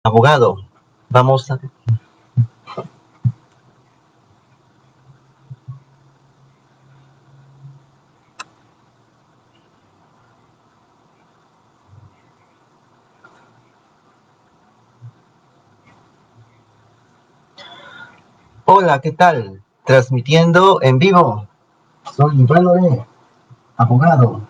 Abogado, vamos a... Hola, ¿qué tal? Transmitiendo en vivo. Soy Iván, abogado.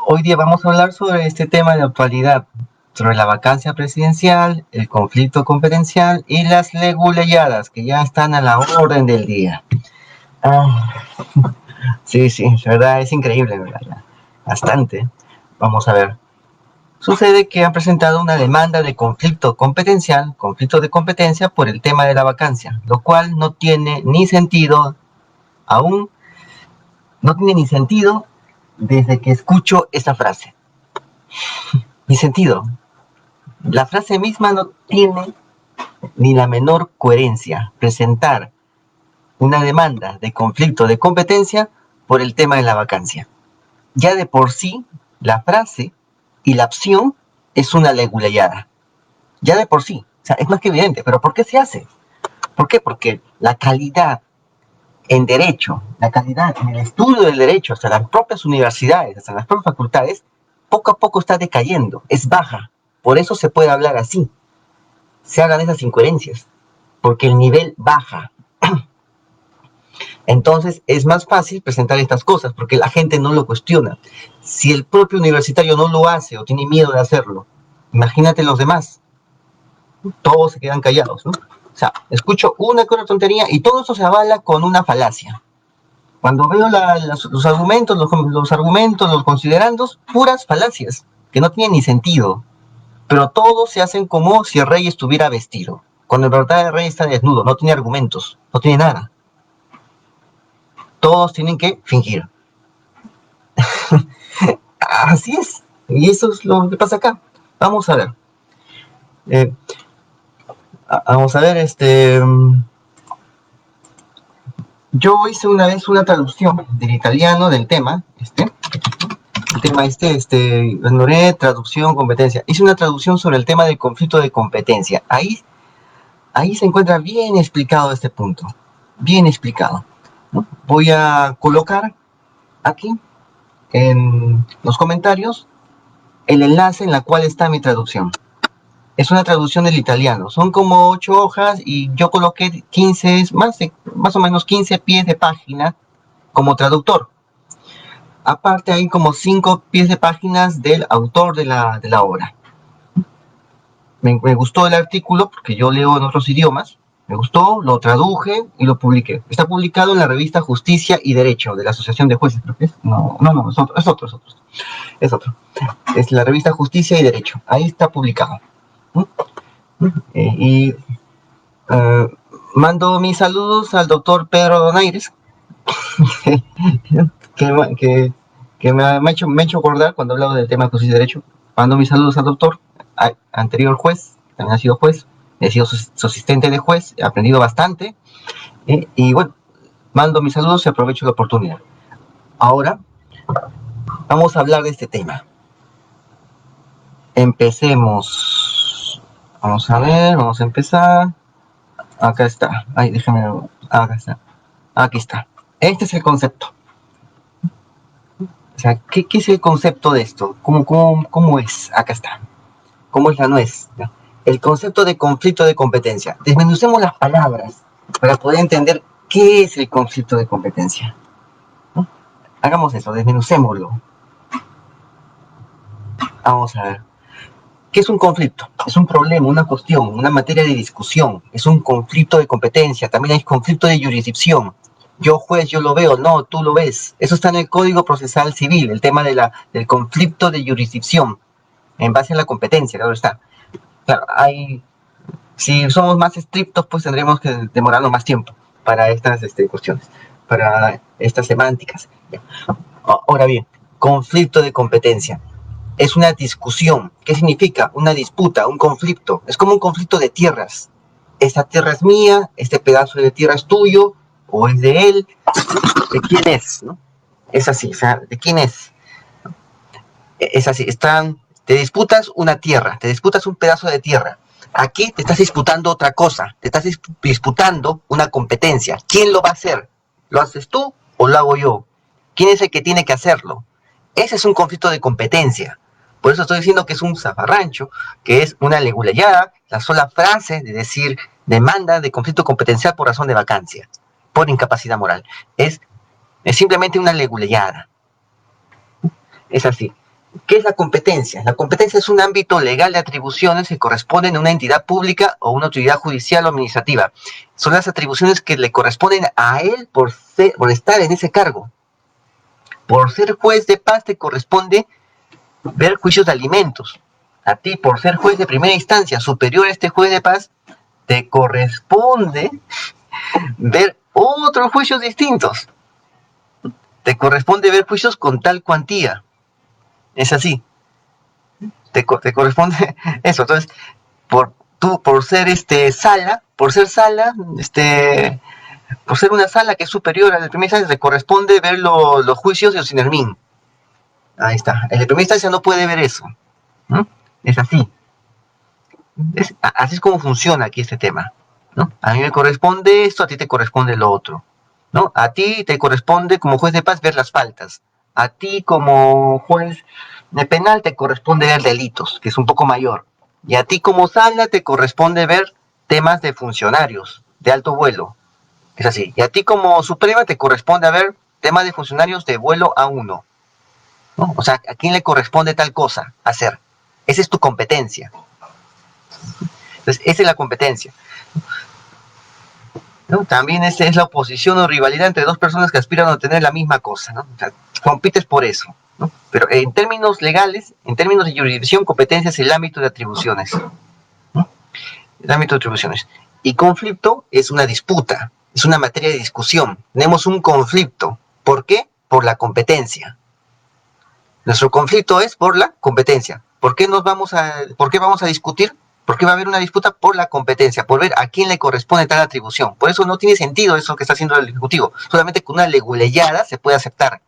Hoy día vamos a hablar sobre este tema de actualidad, sobre la vacancia presidencial, el conflicto competencial y las leguleyadas que ya están a la orden del día. Ah, sí, la verdad es increíble, ¿verdad? Bastante. Vamos a ver. Sucede que han presentado una demanda de conflicto de competencia por el tema de la vacancia, lo cual no tiene ni sentido, aún no tiene ni sentido desde que escucho esa frase. Ni sentido. La frase misma no tiene ni la menor coherencia. Presentar una demanda de conflicto de competencia por el tema de la vacancia. Ya de por sí, la frase y la opción es una leguleyada. Ya de por sí. O sea, es más que evidente. ¿Pero por qué se hace? ¿Por qué? Porque la calidad en derecho, la calidad en el estudio del derecho, hasta las propias universidades, hasta las propias facultades, poco a poco está decayendo, es baja. Por eso se puede hablar así. Se hagan esas incoherencias, porque el nivel baja. Entonces es más fácil presentar estas cosas, porque la gente no lo cuestiona. Si el propio universitario no lo hace o tiene miedo de hacerlo, imagínate los demás. Todos se quedan callados, ¿no? O sea, escucho una que otra tontería y todo eso se avala con una falacia. Cuando veo los argumentos, los considerandos, puras falacias, que no tienen ni sentido. Pero todos se hacen como si el rey estuviera vestido. Cuando en verdad el rey está desnudo, no tiene argumentos, no tiene nada. Todos tienen que fingir. Así es. Y eso es lo que pasa acá. Vamos a ver. Eh, vamos a ver, yo hice una vez una traducción del italiano del tema, ignoré traducción, competencia. Hice una traducción sobre el tema del conflicto de competencia. Ahí se encuentra bien explicado este punto. Bien explicado, ¿no? Voy a colocar aquí en los comentarios el enlace en la cual está mi traducción. Es una traducción del italiano. Son como 8 hojas y yo coloqué 15, más o menos 15 pies de página como traductor. Aparte hay como 5 pies de páginas del autor de la obra. Me gustó el artículo porque yo leo en otros idiomas. Me gustó, lo traduje y lo publiqué. Está publicado en la revista Justicia y Derecho de la Asociación de Jueces, creo que es. No, es otro. Es la revista Justicia y Derecho. Ahí está publicado. Y mando mis saludos al doctor Pedro Donaires, que me ha hecho acordar cuando he hablado del tema de justicia y derecho. Mando mis saludos al doctor, anterior juez, también ha sido juez, he sido su asistente de juez, he aprendido bastante. Y bueno, mando mis saludos y aprovecho la oportunidad. Ahora vamos a hablar de este tema. Empecemos. Vamos a ver, vamos a empezar. Acá está. Ay, déjame. Acá está. Aquí está. Este es el concepto. O sea, ¿qué es el concepto de esto? ¿Cómo es? Acá está. ¿Cómo es la nuez? El concepto de conflicto de competencia. Desmenucemos las palabras para poder entender qué es el conflicto de competencia. ¿No? Hagamos eso, desmenucémoslo. Vamos a ver. ¿Qué es un conflicto? Es un problema, una cuestión, una materia de discusión. Es un conflicto de competencia. También hay conflicto de jurisdicción. Yo juez, yo lo veo, no, tú lo ves. Eso está en el Código Procesal Civil, el tema del conflicto de jurisdicción, en base a la competencia, claro está. Claro, si somos más estrictos, pues tendremos que demorarnos más tiempo para estas cuestiones, para estas semánticas. Ahora bien, conflicto de competencia. Es una discusión. ¿Qué significa? Una disputa, un conflicto. Es como un conflicto de tierras. Esta tierra es mía, este pedazo de tierra es tuyo, o es de él. ¿De quién es? ¿No? Es así, o sea, ¿de quién es? Es así, te disputas una tierra, te disputas un pedazo de tierra. Aquí te estás disputando otra cosa, te estás disputando una competencia. ¿Quién lo va a hacer? ¿Lo haces tú o lo hago yo? ¿Quién es el que tiene que hacerlo? Ese es un conflicto de competencia. Por eso estoy diciendo que es un zafarrancho, que es una leguleyada, la sola frase de decir demanda de conflicto competencial por razón de vacancia, por incapacidad moral. Es simplemente una leguleyada. Es así. ¿Qué es la competencia? La competencia es un ámbito legal de atribuciones que corresponden a una entidad pública o una autoridad judicial o administrativa. Son las atribuciones que le corresponden a él por estar en ese cargo. Por ser juez de paz te corresponde ver juicios de alimentos. A ti, por ser juez de primera instancia superior a este juez de paz, te corresponde ver otros juicios distintos. Te corresponde ver juicios con tal cuantía. Es así. Te corresponde eso. Entonces, por ser sala, por ser una sala que es superior a la de primera instancia, te corresponde ver los juicios de Osinermín. Ahí está. El de primera instancia no puede ver eso. ¿No? Es así. Así es como funciona aquí este tema. ¿No? A mí me corresponde esto, a ti te corresponde lo otro. ¿No? A ti te corresponde como juez de paz ver las faltas. A ti como juez de penal te corresponde ver delitos, que es un poco mayor. Y a ti como sala te corresponde ver temas de funcionarios de alto vuelo. Es así. Y a ti como suprema te corresponde ver temas de funcionarios de vuelo A1. ¿No? O sea, ¿a quién le corresponde tal cosa hacer? Esa es tu competencia. Entonces, esa es la competencia. ¿No? También es la oposición o rivalidad entre dos personas que aspiran a obtener la misma cosa, ¿no? O sea, compites por eso, ¿no? Pero en términos legales, en términos de jurisdicción, competencia es el ámbito de atribuciones, ¿no? El ámbito de atribuciones. Y conflicto es una disputa, es una materia de discusión. Tenemos un conflicto. ¿Por qué? Por la competencia. Nuestro conflicto es por la competencia. ¿Por qué vamos a discutir? ¿Por qué va a haber una disputa? Por la competencia, por ver a quién le corresponde tal atribución. Por eso no tiene sentido eso que está haciendo el Ejecutivo. Solamente con una leguleyada se puede aceptar.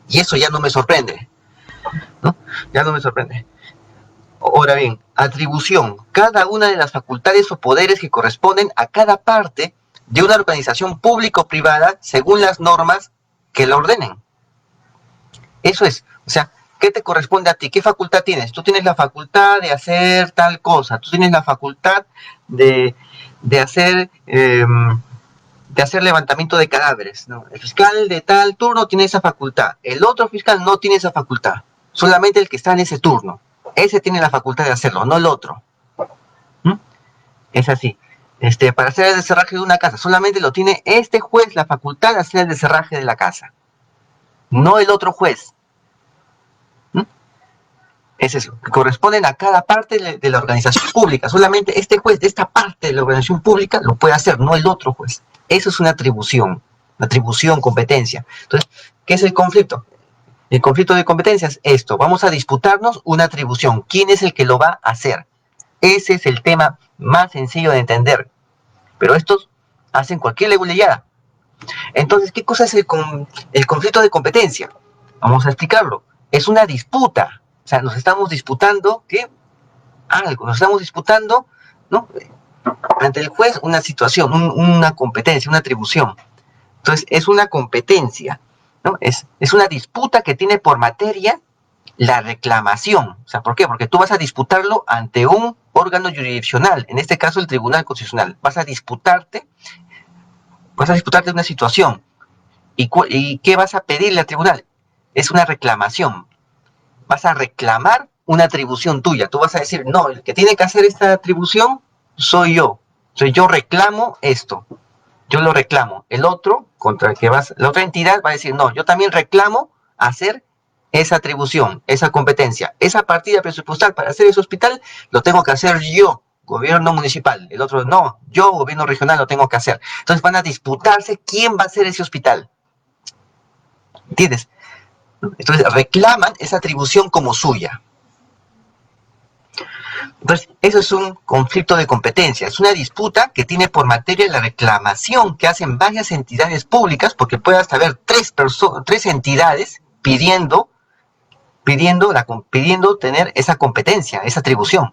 Y eso ya no me sorprende, ¿no? Ya no me sorprende. Ahora bien, atribución. Cada una de las facultades o poderes que corresponden a cada parte de una organización pública o privada según las normas que la ordenen. Eso es. O sea, ¿qué te corresponde a ti? ¿Qué facultad tienes? Tú tienes la facultad de hacer tal cosa. Tú tienes la facultad de hacer levantamiento de cadáveres, ¿no? El fiscal de tal turno tiene esa facultad. El otro fiscal no tiene esa facultad. Solamente el que está en ese turno. Ese tiene la facultad de hacerlo, no el otro. ¿Mm? Es así. Para hacer el descerraje de una casa, solamente lo tiene este juez la facultad de hacer el descerraje de la casa. No el otro juez. Es eso, que corresponden a cada parte de la organización pública. Solamente este juez de esta parte de la organización pública lo puede hacer, no el otro juez. Eso es una atribución, competencia. Entonces, ¿qué es el conflicto? El conflicto de competencias es esto. Vamos a disputarnos una atribución. ¿Quién es el que lo va a hacer? Ese es el tema más sencillo de entender. Pero estos hacen cualquier leguleyada. Entonces, ¿qué cosa es el conflicto de competencia? Vamos a explicarlo. Es una disputa. O sea, nos estamos disputando, ¿qué? Algo. Nos estamos disputando, ¿no? Ante el juez una situación, una competencia, una atribución. Entonces, es una competencia, ¿no? Es una disputa que tiene por materia la reclamación. O sea, ¿por qué? Porque tú vas a disputarlo ante un órgano jurisdiccional, en este caso el Tribunal Constitucional. Vas a disputarte una situación. ¿Y qué vas a pedirle al tribunal? Es una reclamación. Vas a reclamar una atribución tuya. Tú vas a decir, no, el que tiene que hacer esta atribución soy yo. O sea, yo reclamo esto. Yo lo reclamo. El otro, la otra entidad va a decir, no, yo también reclamo hacer esa atribución, esa competencia. Esa partida presupuestal para hacer ese hospital lo tengo que hacer yo, gobierno municipal. El otro, no, yo, gobierno regional, lo tengo que hacer. Entonces van a disputarse quién va a hacer ese hospital. ¿Entiendes? Entonces reclaman esa atribución como suya. Entonces, eso es un conflicto de competencia. Es una disputa que tiene por materia la reclamación que hacen varias entidades públicas, porque puede hasta haber tres entidades pidiendo tener esa competencia, esa atribución.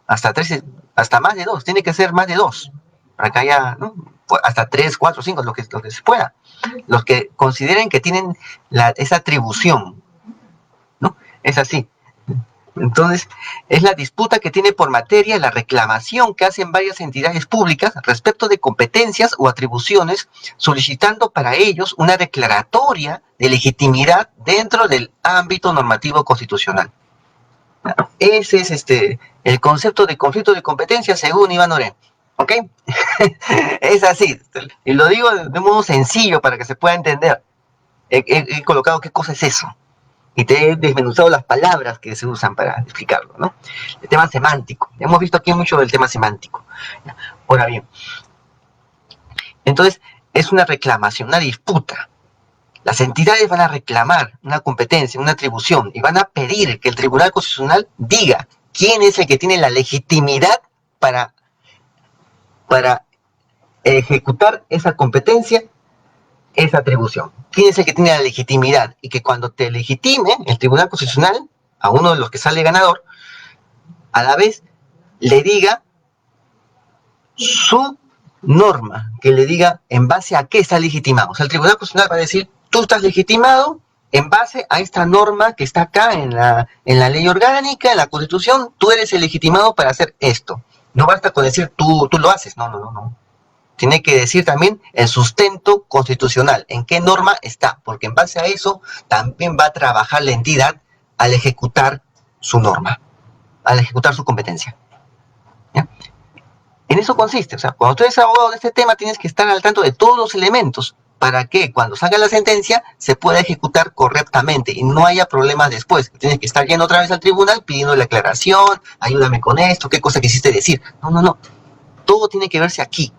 Hasta tres hasta más de 2, tiene que ser más de 2, para que haya, ¿no?, hasta 3, 4, 5, lo que se pueda. Los que consideren que tienen esa atribución, ¿no? Es así. Entonces, es la disputa que tiene por materia la reclamación que hacen varias entidades públicas respecto de competencias o atribuciones, solicitando para ellos una declaratoria de legitimidad dentro del ámbito normativo constitucional. Ese es el concepto de conflicto de competencia según Iván Oren. ¿Ok? Es así. Y lo digo de un modo sencillo para que se pueda entender. He colocado qué cosa es eso. Y te he desmenuzado las palabras que se usan para explicarlo, ¿no? El tema semántico. Hemos visto aquí mucho del tema semántico. Ahora bien, entonces es una reclamación, una disputa. Las entidades van a reclamar una competencia, una atribución, y van a pedir que el Tribunal Constitucional diga quién es el que tiene la legitimidad para ejecutar esa competencia, esa atribución. ¿Quién es el que tiene la legitimidad? Y que cuando te legitime el Tribunal Constitucional, a uno de los que sale ganador, a la vez le diga su norma, que le diga en base a qué está legitimado. O sea, el Tribunal Constitucional va a decir, tú estás legitimado en base a esta norma que está acá en la ley orgánica, en la Constitución, tú eres el legitimado para hacer esto. No basta con decir tú lo haces, no. Tiene que decir también el sustento constitucional, en qué norma está, porque en base a eso también va a trabajar la entidad al ejecutar su norma, al ejecutar su competencia. ¿Ya? En eso consiste, o sea, cuando tú eres abogado de este tema tienes que estar al tanto de todos los elementos para que cuando salga la sentencia se pueda ejecutar correctamente y no haya problemas después. Tienes que estar yendo otra vez al tribunal pidiendo la aclaración, ayúdame con esto, qué cosa quisiste decir. No. Todo tiene que verse aquí,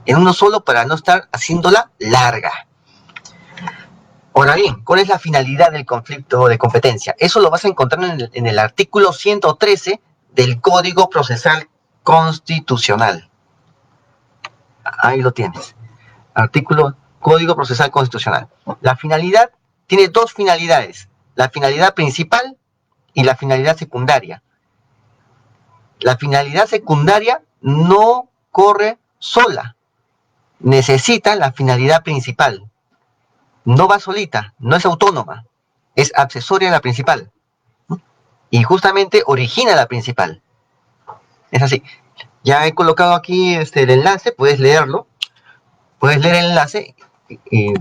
en uno solo, para no estar haciéndola larga. Ahora bien, ¿cuál es la finalidad del conflicto de competencia? Eso lo vas a encontrar en el artículo 113 del Código Procesal Constitucional. Ahí lo tienes. Código Procesal Constitucional. La finalidad tiene dos finalidades. La finalidad principal y la finalidad secundaria. La finalidad secundaria no corre sola. Necesita la finalidad principal. No va solita, no es autónoma. Es accesoria a la principal. Y justamente origina la principal. Es así. Ya he colocado aquí el enlace, puedes leerlo. Puedes leer el enlace y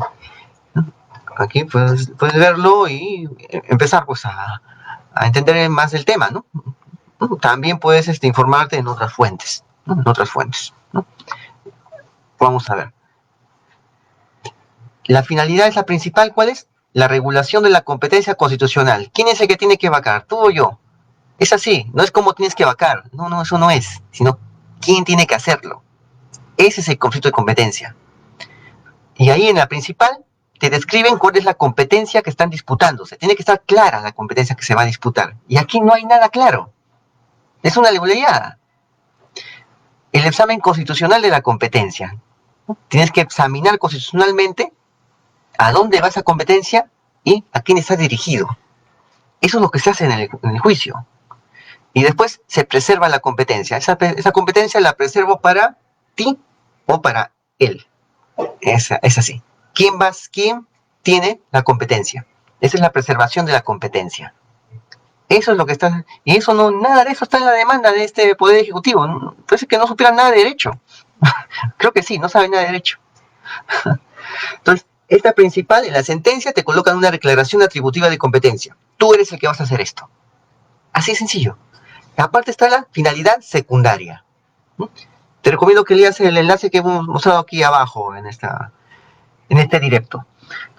aquí puedes verlo y empezar pues a entender más el tema, ¿no? También puedes informarte en otras fuentes, ¿no? ¿no? Vamos a ver. La finalidad es la principal, ¿cuál es? La regulación de la competencia constitucional. ¿Quién es el que tiene que vacar? ¿Tú o yo? Es así, no es como tienes que vacar. No, eso no es, sino quién tiene que hacerlo. Ese es el conflicto de competencia. Y ahí en la principal te describen cuál es la competencia que están disputándose. Tiene que estar clara la competencia que se va a disputar. Y aquí no hay nada claro. Es una leguleyada. El examen constitucional de la competencia. Tienes que examinar constitucionalmente a dónde va esa competencia y a quién está dirigido. Eso es lo que se hace en el juicio. Y después se preserva la competencia. Esa competencia la preservo para ti o para él. Es así. ¿Quién tiene la competencia? Esa es la preservación de la competencia. Eso es lo que está. Y eso no, nada de eso está en la demanda de este Poder Ejecutivo. Parece que no supieran nada de derecho. Creo que sí, no saben nada de derecho. Entonces, esta principal, en la sentencia, te colocan una declaración atributiva de competencia. Tú eres el que vas a hacer esto. Así de sencillo. Aparte está la finalidad secundaria. Te recomiendo que leas el enlace que hemos mostrado aquí abajo en este directo.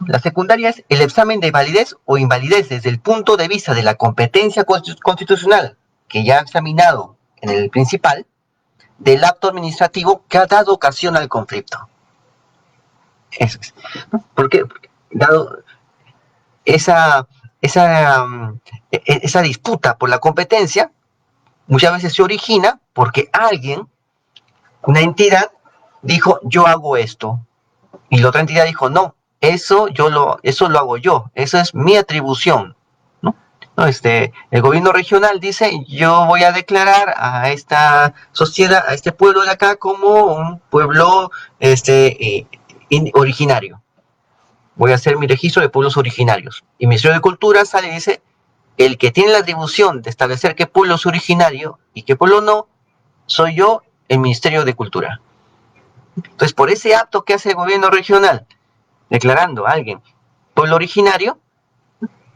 La secundaria es el examen de validez o invalidez desde el punto de vista de la competencia constitucional que ya ha examinado en el principal del acto administrativo que ha dado ocasión al conflicto. Eso es. ¿Por qué? Porque dado esa disputa por la competencia, muchas veces se origina porque alguien, una entidad, dijo, yo hago esto. Y la otra entidad dijo, no, eso lo hago yo. Eso es mi atribución. ¿No? ¿no? El gobierno regional dice, yo voy a declarar a esta sociedad, a este pueblo de acá como un pueblo originario. Voy a hacer mi registro de pueblos originarios. Y el Ministerio de Cultura sale y dice, el que tiene la atribución de establecer qué pueblo es originario y qué pueblo no, soy yo, el Ministerio de Cultura. Entonces, por ese acto que hace el gobierno regional, declarando a alguien pueblo originario,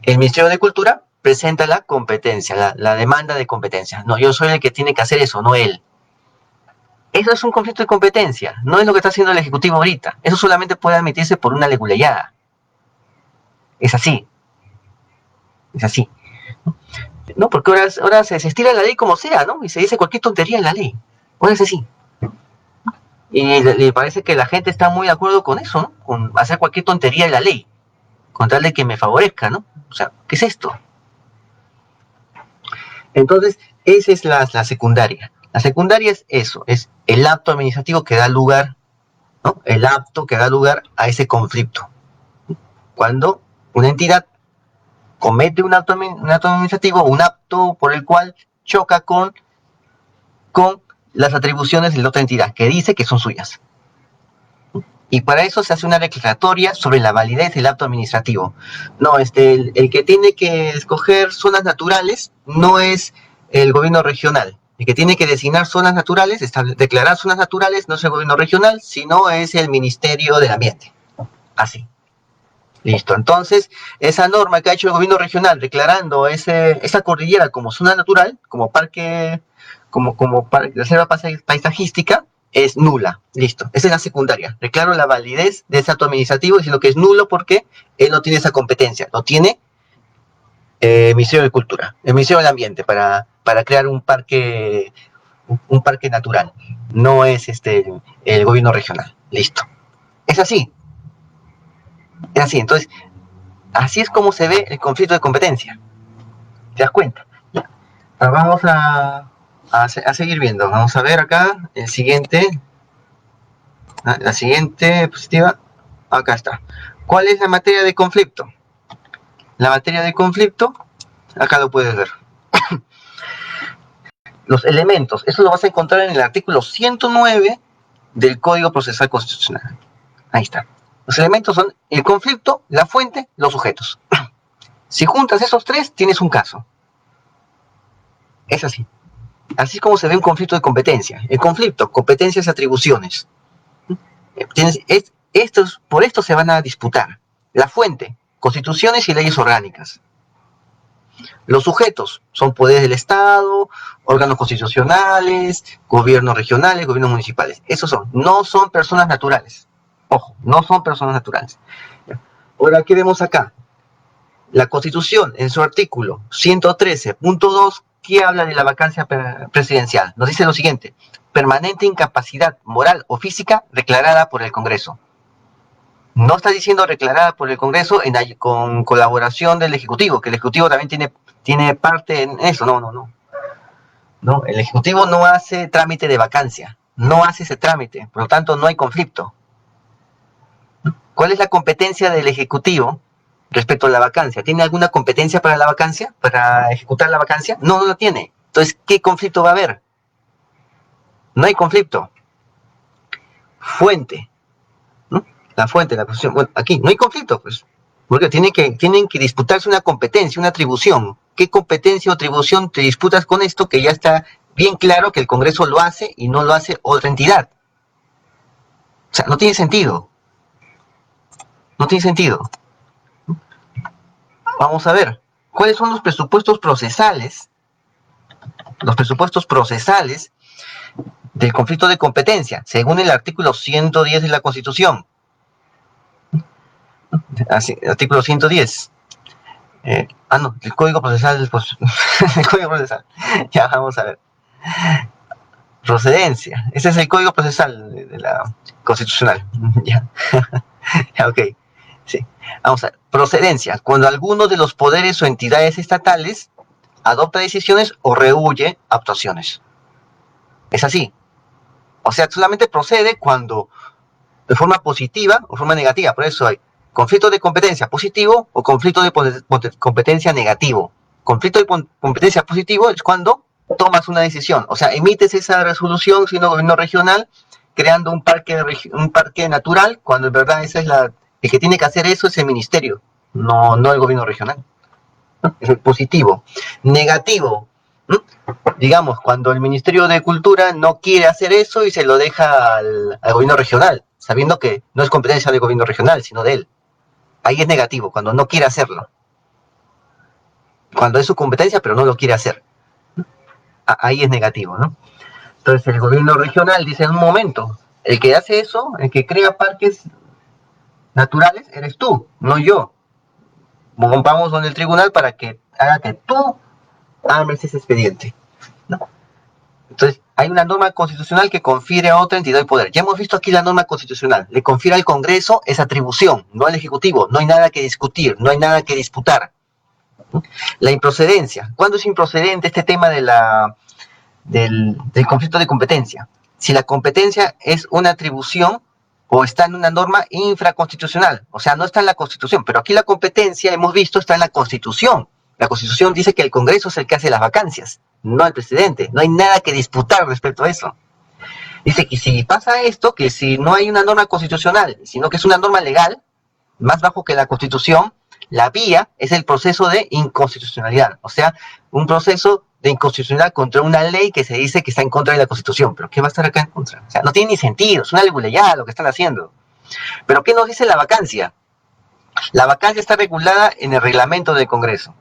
el Ministerio de Cultura presenta la competencia, la demanda de competencia. No, yo soy el que tiene que hacer eso, no él. Eso es un conflicto de competencia, no es lo que está haciendo el Ejecutivo ahorita. Eso solamente puede admitirse por una leguleyada. Es así. Es así. No, porque ahora se estira la ley como sea, ¿no? Y se dice cualquier tontería en la ley. Ahora es así. Y le parece que la gente está muy de acuerdo con eso, ¿no? Con hacer cualquier tontería en la ley, con tal de que me favorezca, ¿no? O sea, ¿qué es esto? Entonces, esa es la secundaria. La secundaria es eso, es el acto administrativo que da lugar, ¿no? El acto que da lugar a ese conflicto. Cuando una entidad comete un acto administrativo, un acto por el cual choca con las atribuciones de la otra entidad, que dice que son suyas. Y para eso se hace una declaratoria sobre la validez del acto administrativo. No, el que tiene que escoger zonas naturales no es el gobierno regional. El que tiene que designar zonas naturales, declarar zonas naturales, no es el gobierno regional, sino es el Ministerio del Ambiente. Así. Listo. Entonces, esa norma que ha hecho el gobierno regional declarando esa cordillera como zona natural, como parque, como reserva paisajística, es nula. Listo. Esa es la secundaria. Declaro la validez de ese acto administrativo diciendo que es nulo porque él no tiene esa competencia. Lo tiene el Ministerio de Cultura, el Ministerio del Ambiente para crear un parque natural. No es el gobierno regional. Listo. Es así. Es así. Entonces, así es como se ve el conflicto de competencia. ¿Te das cuenta? Ya. Vamos a seguir viendo. Vamos a ver acá el siguiente. La siguiente diapositiva. Acá está. ¿Cuál es la materia de conflicto? La materia de conflicto, acá lo puedes ver. Los elementos, eso lo vas a encontrar en el artículo 109 del Código Procesal Constitucional. Ahí está. Los elementos son el conflicto, la fuente, los sujetos. Si juntas esos tres, tienes un caso. Es así. Así es como se ve un conflicto de competencia. El conflicto, competencias y atribuciones. Por esto se van a disputar. La fuente, constituciones y leyes orgánicas. Los sujetos son poderes del Estado, órganos constitucionales, gobiernos regionales, gobiernos municipales. Esos son, no son personas naturales. Ojo, no son personas naturales. Ahora, ¿qué vemos acá? La Constitución, en su artículo 113.2, que habla de la vacancia presidencial, nos dice lo siguiente: permanente incapacidad moral o física declarada por el Congreso. No está diciendo declarada por el Congreso con colaboración del Ejecutivo, que el Ejecutivo también tiene parte en eso. No, el Ejecutivo no hace trámite de vacancia, no hace ese trámite, por lo tanto no hay conflicto. ¿Cuál es la competencia del Ejecutivo respecto a la vacancia? ¿Tiene alguna competencia para la vacancia? ¿Para ejecutar la vacancia? No, no lo tiene. Entonces, ¿qué conflicto va a haber? No hay conflicto. Fuente. ¿No? La fuente, la posición. Bueno, aquí no hay conflicto, pues. Porque tienen que disputarse una competencia, una atribución. ¿Qué competencia o atribución te disputas con esto que ya está bien claro que el Congreso lo hace y no lo hace otra entidad? O sea, no tiene sentido. No tiene sentido. Vamos a ver, ¿cuáles son los presupuestos procesales? Los presupuestos procesales del conflicto de competencia, según el artículo 110 de la Constitución. Artículo 110. No, el Código Procesal, pues, el Código Procesal. Ya, vamos a ver. Procedencia. Ese es el Código Procesal de la Constitucional. Ya. Ya, ok. Sí. Vamos a ver. Procedencia. Cuando alguno de los poderes o entidades estatales adopta decisiones o rehúye actuaciones. Es así. O sea, solamente procede cuando de forma positiva o forma negativa. Por eso hay conflicto de competencia positivo o conflicto de competencia negativo. conflicto de competencia positivo es cuando tomas una decisión, o sea, emites esa resolución siendo gobierno regional, creando un parque natural, cuando en verdad esa es el que tiene que hacer eso es el ministerio, no el gobierno regional. ¿No? Es el positivo. Negativo, ¿no? Digamos, cuando el Ministerio de Cultura no quiere hacer eso y se lo deja al gobierno regional, sabiendo que no es competencia del gobierno regional, sino de él. Ahí es negativo, cuando no quiere hacerlo. Cuando es su competencia, pero no lo quiere hacer. Ahí es negativo, ¿no? Entonces el gobierno regional dice en un momento, el que hace eso, el que crea parques naturales, eres tú, no yo. Vamos con el tribunal para que haga que tú armes ese expediente, ¿no? Entonces, hay una norma constitucional que confiere a otra entidad de poder. Ya hemos visto aquí la norma constitucional. Le confiere al Congreso esa atribución, no al Ejecutivo. No hay nada que discutir, no hay nada que disputar. La improcedencia. ¿Cuándo es improcedente este tema del conflicto de competencia? Si la competencia es una atribución o está en una norma infraconstitucional. O sea, no está en la Constitución. Pero aquí la competencia, hemos visto, está en la Constitución. La Constitución dice que el Congreso es el que hace las vacancias, no el presidente. No hay nada que disputar respecto a eso. Dice que si pasa esto, que si no hay una norma constitucional, sino que es una norma legal, más bajo que la Constitución, la vía es el proceso de inconstitucionalidad. O sea, un proceso de inconstitucionalidad contra una ley que se dice que está en contra de la Constitución. ¿Pero qué va a estar acá en contra? O sea, no tiene ni sentido, es una leguleyada lo que están haciendo. ¿Pero qué nos dice la vacancia? La vacancia está regulada en el reglamento del Congreso.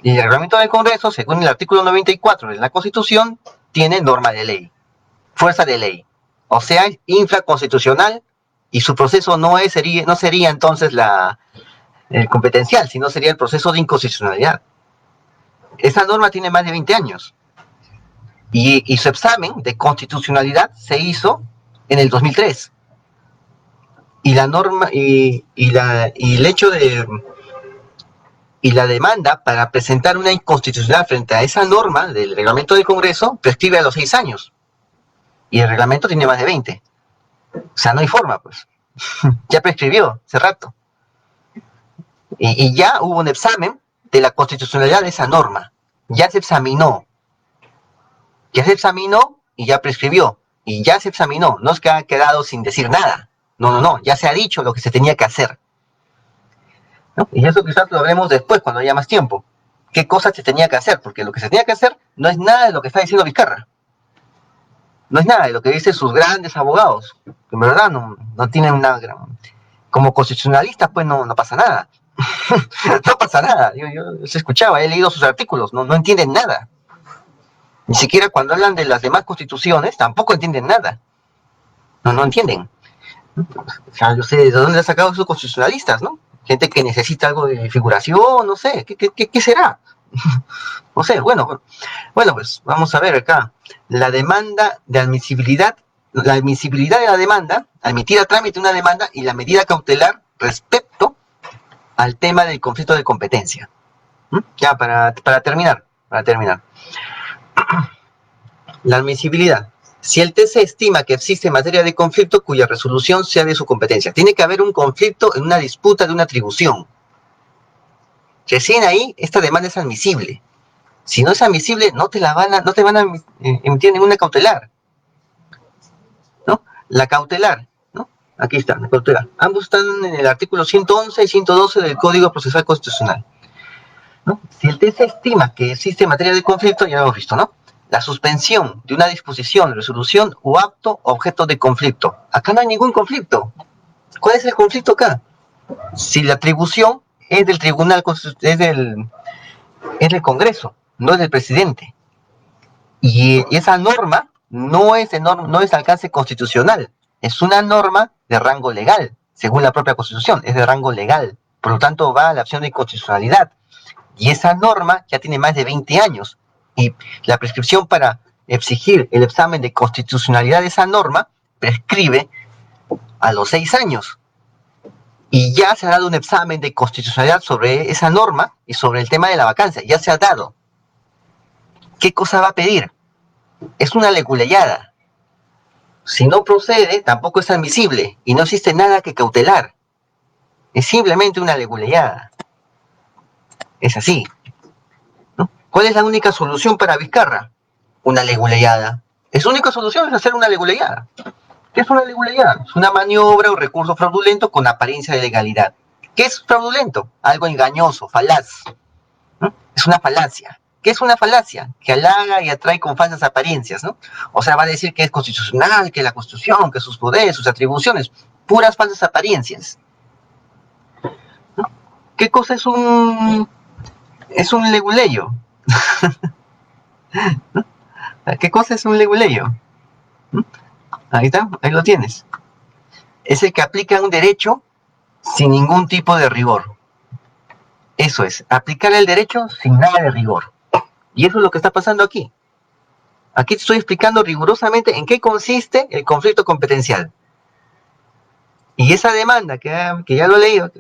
Y el reglamento del Congreso, según el artículo 94 de la Constitución, tiene norma de ley, fuerza de ley. O sea, es infraconstitucional y su proceso no sería entonces el competencial, sino sería el proceso de inconstitucionalidad. Esa norma tiene más de 20 años. Y su examen de constitucionalidad se hizo en el 2003. Y la norma y el hecho de y la demanda para presentar una inconstitucionalidad frente a esa norma del reglamento del Congreso prescribe a los 6 años. Y el reglamento tiene más de 20. O sea, no hay forma, pues. Ya prescribió hace rato. Y ya hubo un examen de la constitucionalidad de esa norma. Ya se examinó. Ya se examinó y ya prescribió. Y ya se examinó. No es que ha quedado sin decir nada. No. Ya se ha dicho lo que se tenía que hacer. ¿No? Y eso quizás lo veremos después, cuando haya más tiempo. ¿Qué cosas se tenía que hacer? Porque lo que se tenía que hacer no es nada de lo que está diciendo Vizcarra. No es nada de lo que dicen sus grandes abogados. Que en verdad no tienen nada. Como constitucionalistas, pues no pasa nada. No pasa nada. Yo se escuchaba, he leído sus artículos, no entienden nada. Ni siquiera cuando hablan de las demás constituciones, tampoco entienden nada. No entienden. O sea, yo sé de dónde han sacado esos constitucionalistas, ¿no? Gente que necesita algo de figuración, no sé, ¿qué será? No sé, bueno, pues vamos a ver acá. La demanda de admisibilidad, la admisibilidad de la demanda, admitir a trámite una demanda y la medida cautelar respecto al tema del conflicto de competencia. Ya, para terminar. La admisibilidad. Si el TC estima que existe materia de conflicto cuya resolución sea de su competencia, tiene que haber un conflicto en una disputa de una atribución. Recién ahí, esta demanda es admisible. Si no es admisible, no te van a emitir ninguna cautelar. ¿No? La cautelar, ¿no? Aquí está, la cautelar. Ambos están en el artículo 111 y 112 del Código Procesal Constitucional. ¿No? Si el TC estima que existe materia de conflicto, ya lo hemos visto, ¿no? La suspensión de una disposición, resolución o acto objeto de conflicto. Acá no hay ningún conflicto. ¿Cuál es el conflicto acá? Si la atribución es del tribunal, es del Congreso, no es del presidente. Y esa norma no es de alcance constitucional. Es una norma de rango legal, según la propia Constitución. Es de rango legal. Por lo tanto, va a la opción de inconstitucionalidad. Y esa norma ya tiene más de 20 años. Y la prescripción para exigir el examen de constitucionalidad de esa norma prescribe a los 6 años. Y ya se ha dado un examen de constitucionalidad sobre esa norma y sobre el tema de la vacancia. Ya se ha dado. ¿Qué cosa va a pedir? Es una leguleyada. Si no procede, tampoco es admisible. Y no existe nada que cautelar. Es simplemente una leguleyada. Es así. ¿Cuál es la única solución para Vizcarra? Una leguleyada. Su única solución es hacer una leguleyada. ¿Qué es una leguleyada? Es una maniobra o recurso fraudulento con apariencia de legalidad. ¿Qué es fraudulento? Algo engañoso, falaz. ¿No? Es una falacia. ¿Qué es una falacia? Que halaga y atrae con falsas apariencias, ¿no? O sea, va a decir que es constitucional, que la Constitución, que sus poderes, sus atribuciones, puras falsas apariencias. ¿No? ¿Qué cosa es un leguleyo? ¿No? ¿Qué cosa es un leguleyo? ¿No? Ahí está, ahí lo tienes. Es el que aplica un derecho sin ningún tipo de rigor. Eso es, aplicar el derecho sin nada de rigor. Y eso es lo que está pasando aquí. Aquí te estoy explicando rigurosamente en qué consiste el conflicto competencial. Y esa demanda, que ya lo he leído,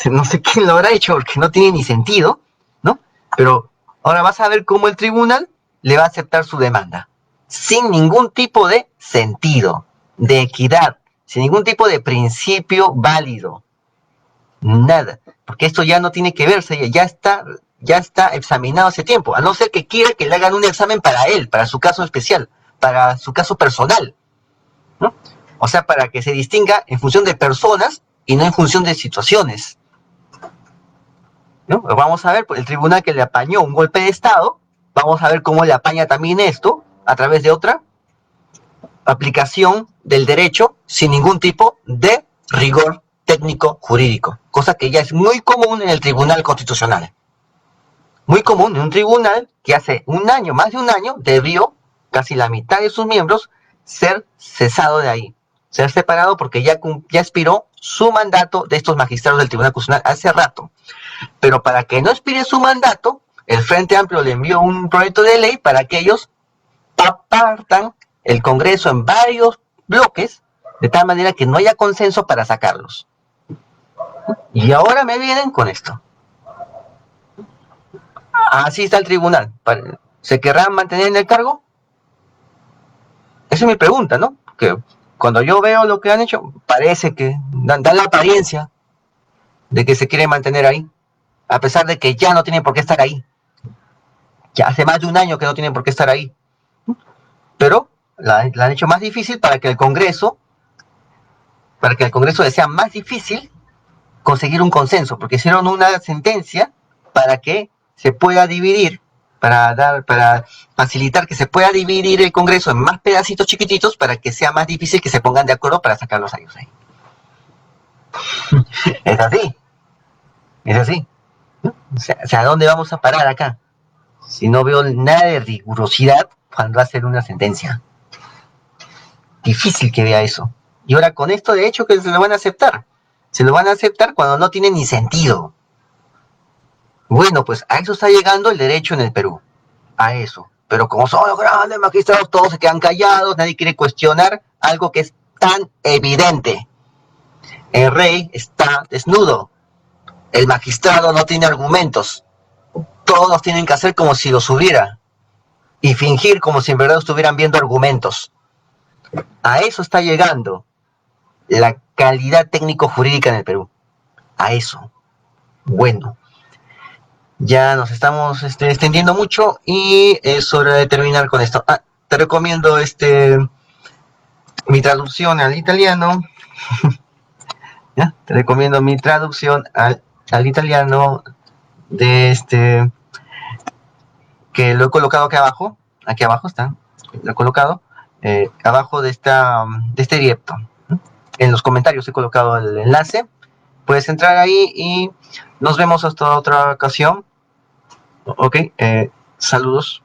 no sé quién lo habrá hecho porque no tiene ni sentido, ¿no? Pero ahora vas a ver cómo el tribunal le va a aceptar su demanda. Sin ningún tipo de sentido, de equidad, sin ningún tipo de principio válido. Nada. Porque esto ya no tiene que verse, ya está examinado hace tiempo. A no ser que quiera que le hagan un examen para él, para su caso especial, para su caso personal, ¿no? O sea, para que se distinga en función de personas y no en función de situaciones, ¿no? Vamos a ver, el tribunal que le apañó un golpe de Estado, vamos a ver cómo le apaña también esto a través de otra aplicación del derecho sin ningún tipo de rigor técnico jurídico, cosa que ya es muy común en el Tribunal Constitucional. Muy común en un tribunal que hace un año, más de un año, debió casi la mitad de sus miembros ser cesado de ahí, ser separado porque ya expiró su mandato de estos magistrados del Tribunal Constitucional hace rato. Pero para que no expire su mandato, el Frente Amplio le envió un proyecto de ley para que ellos apartan el Congreso en varios bloques, de tal manera que no haya consenso para sacarlos. Y ahora me vienen con esto. Así está el tribunal. ¿Se querrán mantener en el cargo? Esa es mi pregunta, ¿no? Que cuando yo veo lo que han hecho, parece que dan la apariencia de que se quieren mantener ahí, a pesar de que ya no tienen por qué estar ahí. Ya hace más de un año que no tienen por qué estar ahí. Pero la han hecho más difícil para que el Congreso les sea más difícil conseguir un consenso, porque hicieron una sentencia para que se pueda dividir, para facilitar que se pueda dividir el Congreso en más pedacitos chiquititos para que sea más difícil que se pongan de acuerdo para sacarlos a ellos ahí. Es así. Es así. O sea, ¿a dónde vamos a parar acá? Si no veo nada de rigurosidad cuando hacen una sentencia. Difícil que vea eso. Y ahora con esto de hecho que se lo van a aceptar. Se lo van a aceptar cuando no tiene ni sentido. Bueno, pues a eso está llegando el derecho en el Perú. A eso. Pero como son los grandes magistrados, todos se quedan callados, nadie quiere cuestionar algo que es tan evidente. El rey está desnudo. El magistrado no tiene argumentos. Todos tienen que hacer como si los hubiera. Y fingir como si en verdad estuvieran viendo argumentos. A eso está llegando la calidad técnico-jurídica en el Perú. A eso. Bueno. Ya nos estamos extendiendo mucho y es hora de terminar con esto. Te recomiendo mi traducción al italiano. ¿Ya? Te recomiendo mi traducción al italiano de que lo he colocado aquí abajo. Aquí abajo está. Lo he colocado. Abajo de este directo. En los comentarios he colocado el enlace. Puedes entrar ahí y nos vemos hasta otra ocasión. Ok, saludos.